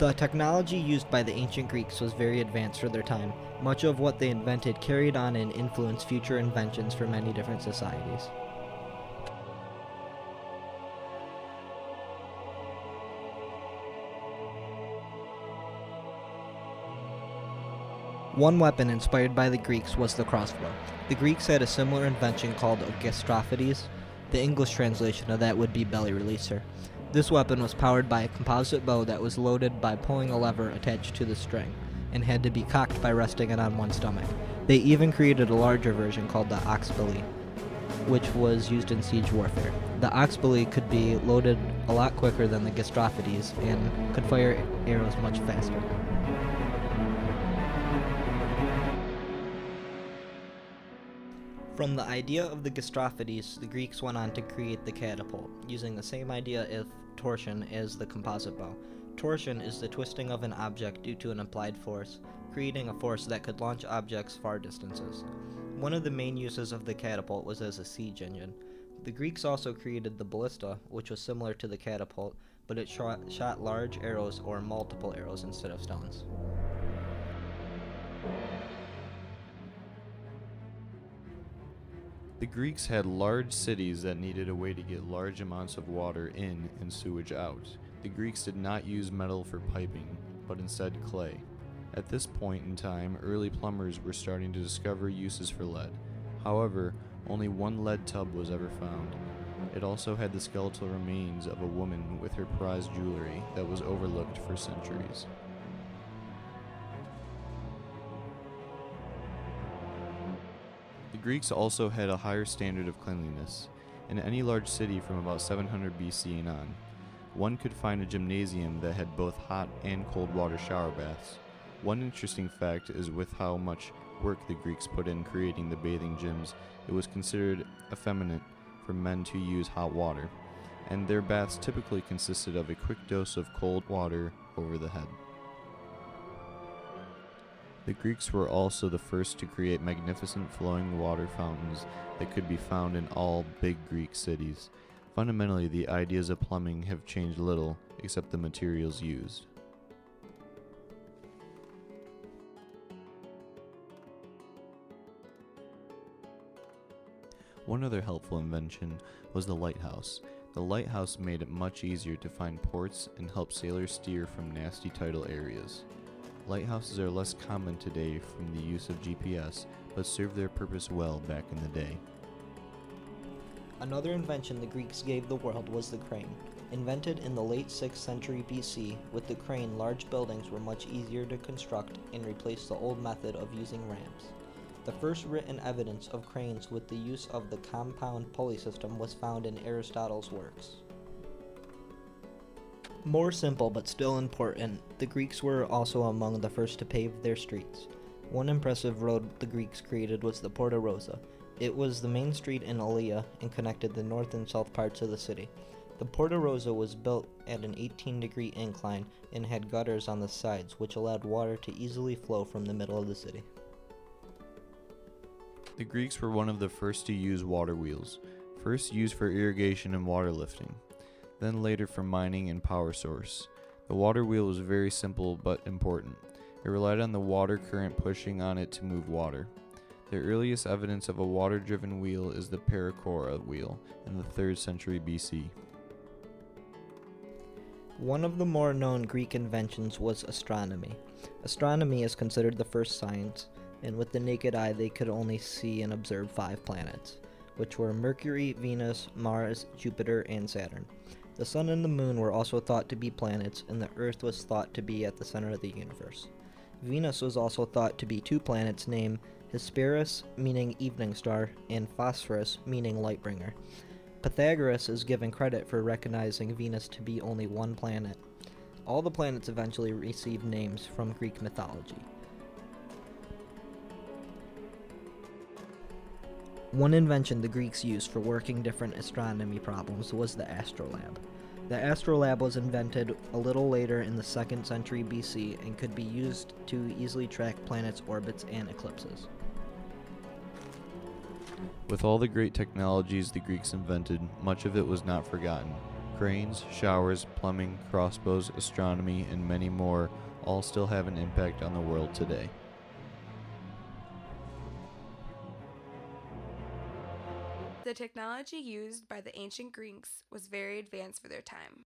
The technology used by the ancient Greeks was very advanced for their time. Much of what they invented carried on and influenced future inventions for many different societies. One weapon inspired by the Greeks was the crossbow. The Greeks had a similar invention called a gastrophides. The English translation of that would be belly releaser. This weapon was powered by a composite bow that was loaded by pulling a lever attached to the string, and had to be cocked by resting it on one's stomach. They even created a larger version called the oxbelly, which was used in siege warfare. The oxbelly could be loaded a lot quicker than the gastrophides and could fire arrows much faster. From the idea of the gastrophides, the Greeks went on to create the catapult, using the same idea of torsion as the composite bow. Torsion is the twisting of an object due to an applied force, creating a force that could launch objects far distances. One of the main uses of the catapult was as a siege engine. The Greeks also created the ballista, which was similar to the catapult, but it shot large arrows or multiple arrows instead of stones. The Greeks had large cities that needed a way to get large amounts of water in and sewage out. The Greeks did not use metal for piping, but instead clay. At this point in time, early plumbers were starting to discover uses for lead. However, only one lead tub was ever found. It also had the skeletal remains of a woman with her prized jewelry that was overlooked for centuries. The Greeks also had a higher standard of cleanliness. In any large city from about 700 BC and on, one could find a gymnasium that had both hot and cold water shower baths. One interesting fact is with how much work the Greeks put in creating the bathing gyms, it was considered effeminate for men to use hot water, and their baths typically consisted of a quick dose of cold water over the head. The Greeks were also the first to create magnificent flowing water fountains that could be found in all big Greek cities. Fundamentally, the ideas of plumbing have changed little, except the materials used. One other helpful invention was the lighthouse. The lighthouse made it much easier to find ports and help sailors steer from nasty tidal areas. Lighthouses are less common today from the use of GPS, but served their purpose well back in the day. Another invention the Greeks gave the world was the crane. Invented in the late 6th century BC, with the crane, large buildings were much easier to construct and replaced the old method of using ramps. The first written evidence of cranes with the use of the compound pulley system was found in Aristotle's works. More simple but still important, the Greeks were also among the first to pave their streets. One impressive road the Greeks created was the Porta Rosa. It was the main street in Aelia and connected the north and south parts of the city. The Porta Rosa was built at an 18-degree incline and had gutters on the sides, which allowed water to easily flow from the middle of the city. The Greeks were one of the first to use water wheels, first used for irrigation and water lifting, then later for mining and power source. The water wheel was very simple but important. It relied on the water current pushing on it to move water. The earliest evidence of a water-driven wheel is the Paracora wheel in the 3rd century BC. One of the more known Greek inventions was astronomy. Astronomy is considered the first science, and with the naked eye they could only see and observe 5 planets, which were Mercury, Venus, Mars, Jupiter, and Saturn. The sun and the moon were also thought to be planets, and the Earth was thought to be at the center of the universe. Venus was also thought to be 2 planets named Hesperus, meaning evening star, and Phosphorus, meaning light bringer. Pythagoras is given credit for recognizing Venus to be only 1 planet. All the planets eventually received names from Greek mythology. One invention the Greeks used for working different astronomy problems was the astrolabe. The astrolabe was invented a little later in the 2nd century BC and could be used to easily track planets' orbits and eclipses. With all the great technologies the Greeks invented, much of it was not forgotten. Cranes, showers, plumbing, crossbows, astronomy, and many more all still have an impact on the world today. The technology used by the ancient Greeks was very advanced for their time.